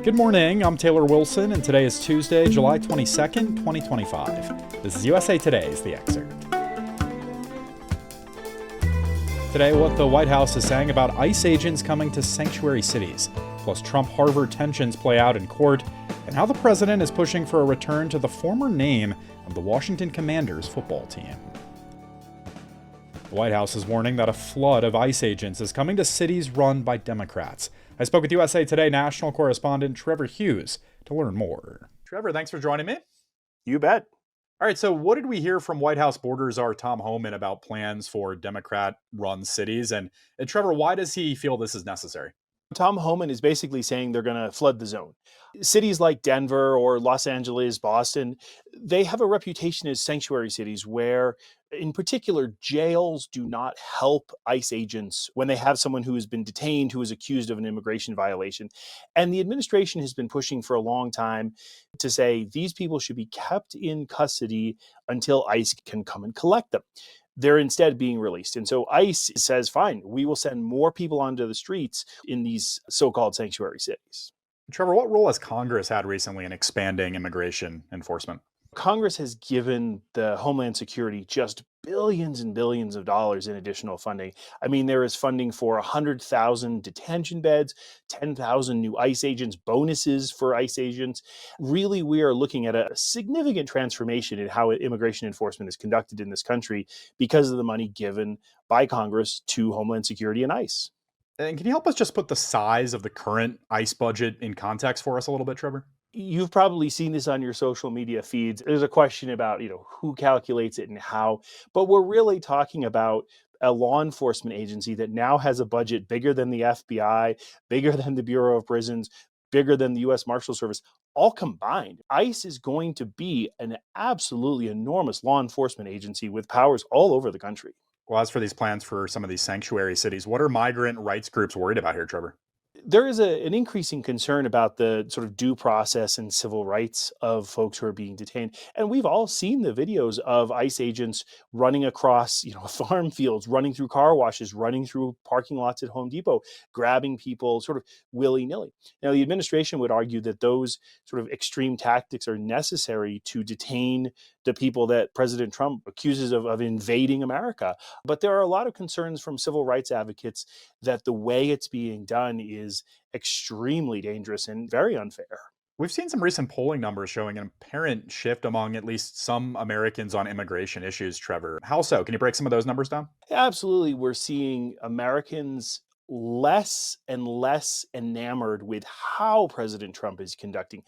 Good morning, I'm Taylor Wilson, and today is Tuesday, July 22nd, 2025. This is USA Today's The Excerpt. Today, what the White House is saying about ICE agents coming to sanctuary cities, plus Trump-Harvard tensions play out in court, and how the president is pushing for a return to the former name of the Washington Commanders football team. The White House is warning that a flood of ICE agents is coming to cities run by Democrats. I spoke with USA Today national correspondent Trevor Hughes to learn more. Trevor, thanks for joining me. You bet. All right, so what did we hear from White House border czar Tom Homan about plans for Democrat-run cities? And Trevor, why does he feel this is necessary? Tom Homan is basically saying they're going to flood the zone. Cities like Denver or Los Angeles, Boston, they have a reputation as sanctuary cities where, in particular, jails do not help ICE agents when they have someone who has been detained, who is accused of an immigration violation. And the administration has been pushing for a long time to say these people should be kept in custody until ICE can come and collect them. They're instead being released. And so ICE says, fine, we will send more people onto the streets in these so-called sanctuary cities. Trevor, what role has Congress had recently in expanding immigration enforcement? Congress has given the Homeland Security just billions and billions of dollars in additional funding. I mean, there is funding for 100,000 detention beds, 10,000 new ICE agents, bonuses for ICE agents. Really, we are looking at a significant transformation in how immigration enforcement is conducted in this country because of the money given by Congress to Homeland Security and ICE. And can you help us just put the size of the current ICE budget in context for us a little bit, Trevor? You've probably seen this on your social media feeds. There's a question about, who calculates it and how, but we're really talking about a law enforcement agency that now has a budget bigger than the FBI, bigger than the Bureau of Prisons, bigger than the U.S. Marshal Service, all combined. ICE is going to be an absolutely enormous law enforcement agency with powers all over the country. Well, as for these plans for some of these sanctuary cities, what are migrant rights groups worried about here, Trevor? There is an increasing concern about the sort of due process and civil rights of folks who are being detained. And we've all seen the videos of ICE agents running across, farm fields, running through car washes, running through parking lots at Home Depot, grabbing people sort of willy-nilly. Now, the administration would argue that those sort of extreme tactics are necessary to detain the people that President Trump accuses of invading America. But there are a lot of concerns from civil rights advocates that the way it's being done is extremely dangerous and very unfair. We've seen some recent polling numbers showing an apparent shift among at least some Americans on immigration issues, Trevor. How so? Can you break some of those numbers down? Absolutely. We're seeing Americans less and less enamored with how President Trump is conducting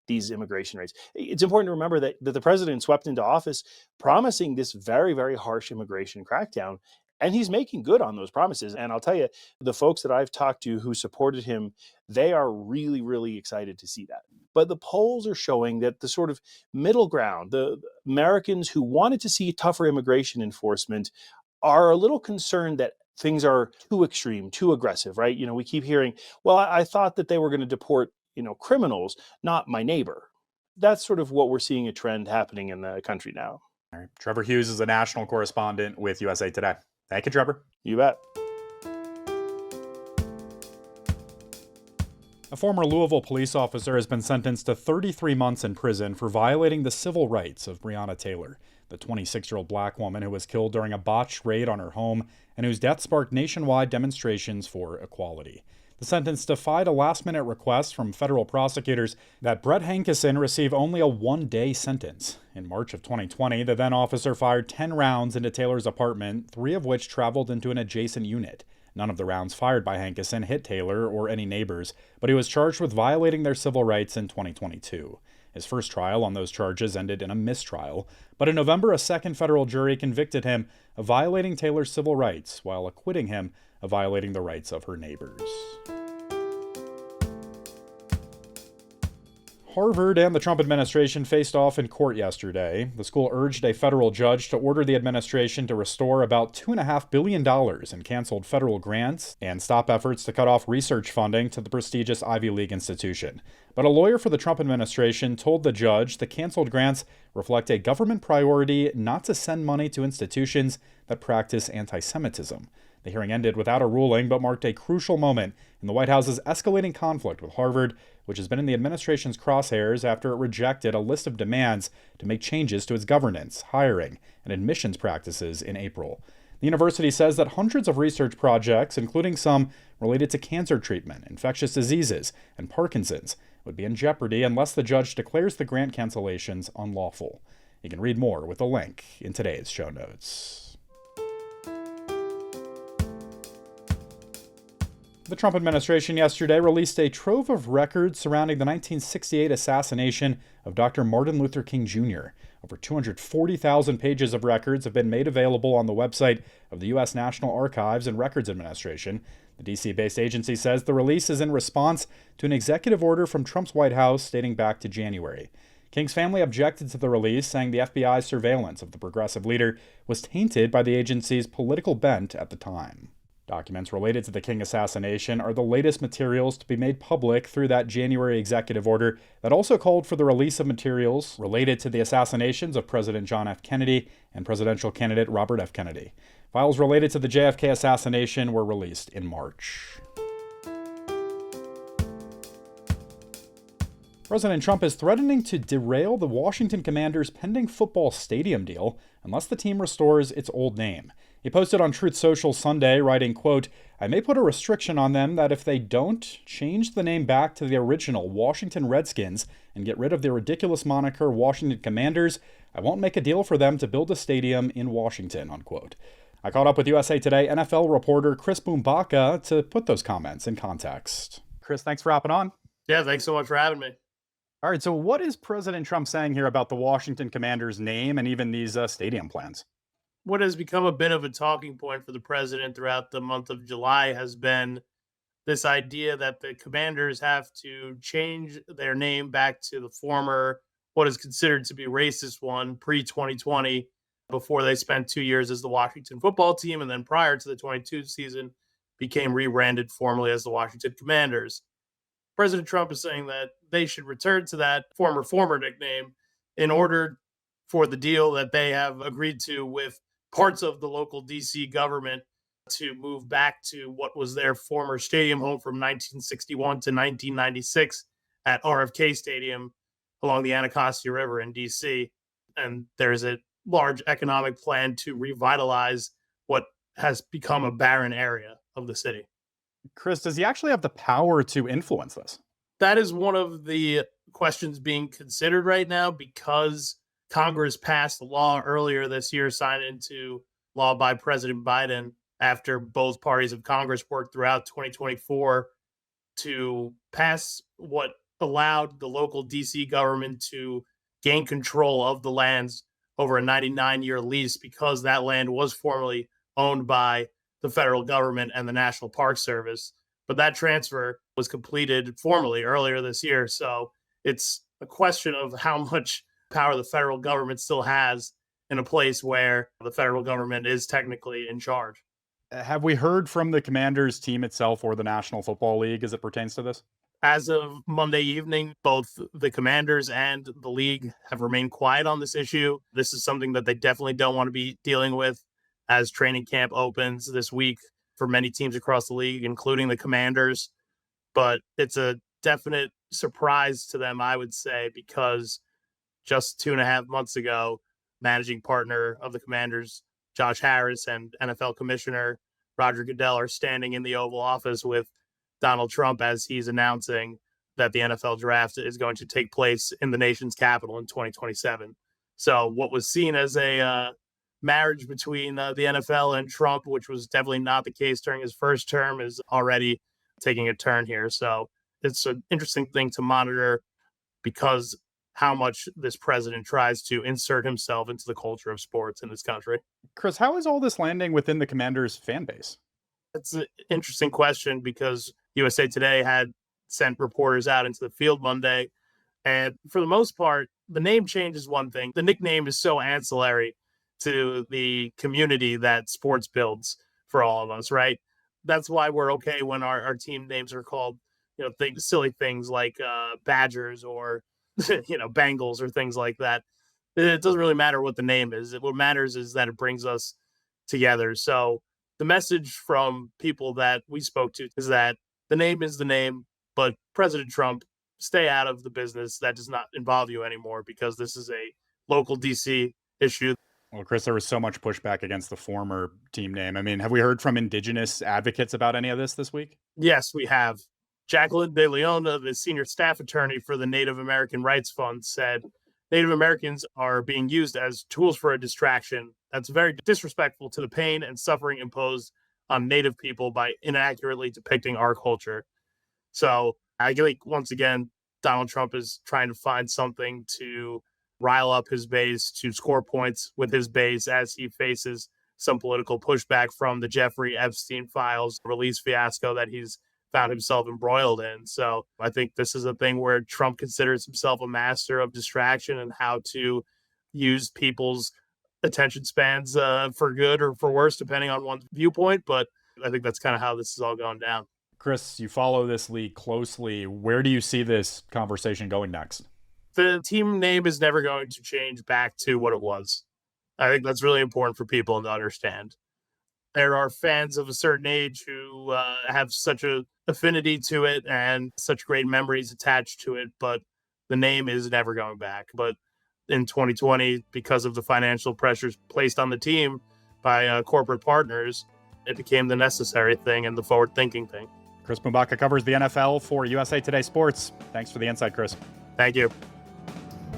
these immigration raids. It's important to remember that the president swept into office promising this very, very harsh immigration crackdown, and he's making good on those promises. And I'll tell you, the folks that I've talked to who supported him, they are really, really excited to see that. But the polls are showing that the sort of middle ground, the Americans who wanted to see tougher immigration enforcement, are a little concerned that things are too extreme, too aggressive, right? We keep hearing, well, I thought that they were going to deport criminals, not my neighbor. That's sort of what we're seeing a trend happening in the country now. All right. Trevor Hughes is a national correspondent with USA Today. Thank you, Trevor. You bet. A former Louisville police officer has been sentenced to 33 months in prison for violating the civil rights of Briana Taylor, the 26-year-old black woman who was killed during a botched raid on her home and whose death sparked nationwide demonstrations for equality. The sentence defied a last-minute request from federal prosecutors that Brett Hankison receive only a one-day sentence. In March of 2020, the then-officer fired 10 rounds into Taylor's apartment, 3 of which traveled into an adjacent unit. None of the rounds fired by Hankison hit Taylor or any neighbors, but he was charged with violating their civil rights in 2022. His first trial on those charges ended in a mistrial, but in November, a second federal jury convicted him of violating Taylor's civil rights while acquitting him of violating the rights of her neighbors. Harvard and the Trump administration faced off in court yesterday. The school urged a federal judge to order the administration to restore about $2.5 billion in canceled federal grants and stop efforts to cut off research funding to the prestigious Ivy League institution. But a lawyer for the Trump administration told the judge the canceled grants reflect a government priority not to send money to institutions that practice anti-Semitism. The hearing ended without a ruling, but marked a crucial moment in the White House's escalating conflict with Harvard, which has been in the administration's crosshairs after it rejected a list of demands to make changes to its governance, hiring, and admissions practices in April. The university says that hundreds of research projects, including some related to cancer treatment, infectious diseases, and Parkinson's, would be in jeopardy unless the judge declares the grant cancellations unlawful. You can read more with a link in today's show notes. The Trump administration yesterday released a trove of records surrounding the 1968 assassination of Dr. Martin Luther King Jr. Over 240,000 pages of records have been made available on the website of the U.S. National Archives and Records Administration. The D.C.-based agency says the release is in response to an executive order from Trump's White House dating back to January. King's family objected to the release, saying the FBI's surveillance of the progressive leader was tainted by the agency's political bent at the time. Documents related to the King assassination are the latest materials to be made public through that January executive order that also called for the release of materials related to the assassinations of President John F. Kennedy and presidential candidate Robert F. Kennedy. Files related to the JFK assassination were released in March. President Trump is threatening to derail the Washington Commanders' pending football stadium deal unless the team restores its old name. He posted on Truth Social Sunday, writing, quote, "I may put a restriction on them that if they don't change the name back to the original Washington Redskins and get rid of the ridiculous moniker Washington Commanders, I won't make a deal for them to build a stadium in Washington," unquote. I caught up with USA Today NFL reporter Chris Boombaka to put those comments in context. Chris, thanks for hopping on. Yeah, thanks so much for having me. All right, so what is President Trump saying here about the Washington Commanders' name and even these stadium plans? What has become a bit of a talking point for the president throughout the month of July has been this idea that the Commanders have to change their name back to the former, what is considered to be racist one, pre-2020, before they spent 2 years as the Washington football team, and then prior to the 22 season became rebranded formally as the Washington Commanders. President Trump is saying that they should return to that former nickname in order for the deal that they have agreed to with parts of the local DC government to move back to what was their former stadium home from 1961 to 1996 at RFK Stadium along the Anacostia River in DC. And there's a large economic plan to revitalize what has become a barren area of the city. Chris, does he actually have the power to influence this? That is one of the questions being considered right now because Congress passed a law earlier this year, signed into law by President Biden after both parties of Congress worked throughout 2024 to pass what allowed the local DC government to gain control of the lands over a 99-year lease because that land was formerly owned by the federal government and the National Park Service. But that transfer was completed formally earlier this year. So it's a question of how much power the federal government still has in a place where the federal government is technically in charge. Have we heard from the Commanders team itself or the National Football League as it pertains to this? As of Monday evening, both the Commanders and the league have remained quiet on this issue. This is something that they definitely don't want to be dealing with as training camp opens this week for many teams across the league, including the Commanders. But it's a definite surprise to them, I would say, because just 2.5 months ago, managing partner of the Commanders, Josh Harris, and NFL Commissioner Roger Goodell are standing in the Oval Office with Donald Trump as he's announcing that the NFL draft is going to take place in the nation's capital in 2027. So what was seen as a marriage between the NFL and Trump, which was definitely not the case during his first term, is already taking a turn here. So it's an interesting thing to monitor because how much this president tries to insert himself into the culture of sports in this country. Chris, how is all this landing within the Commanders fan base? That's an interesting question because USA Today had sent reporters out into the field Monday. And for the most part, the name change is one thing. The nickname is so ancillary to the community that sports builds for all of us, right? That's why we're okay when our team names are called, silly things like Badgers or Bengals or things like that. It doesn't really matter what the name is. What matters is that it brings us together. So The message from people that we spoke to is that the name is the name, but President Trump, stay out of the business that does not involve you anymore, because this is a local DC issue. Well, Chris, there was so much pushback against the former team name. I mean, have we heard from indigenous advocates about any of this week? Yes, we have. Jacqueline De Leon, the senior staff attorney for the Native American Rights Fund, said Native Americans are being used as tools for a distraction that's very disrespectful to the pain and suffering imposed on Native people by inaccurately depicting our culture. So I think, once again, Donald Trump is trying to find something to rile up his base, to score points with his base as he faces some political pushback from the Jeffrey Epstein files release fiasco that he's found himself embroiled in. So I think this is a thing where Trump considers himself a master of distraction and how to use people's attention spans for good or for worse, depending on one's viewpoint. But I think that's kind of how this is all going down. Chris, you follow this league closely. Where do you see this conversation going next? The team name is never going to change back to what it was. I think that's really important for people to understand. There are fans of a certain age who have such an affinity to it and such great memories attached to it, but the name is never going back. But in 2020, because of the financial pressures placed on the team by corporate partners, it became the necessary thing and the forward-thinking thing. Chris Mubaka covers the NFL for USA Today Sports. Thanks for the insight, Chris. Thank you.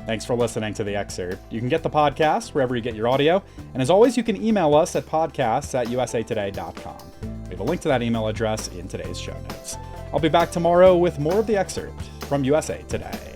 Thanks for listening to The Excerpt. You can get the podcast wherever you get your audio. And as always, you can email us at podcasts@usatoday.com. We have a link to that email address in today's show notes. I'll be back tomorrow with more of The Excerpt from USA Today.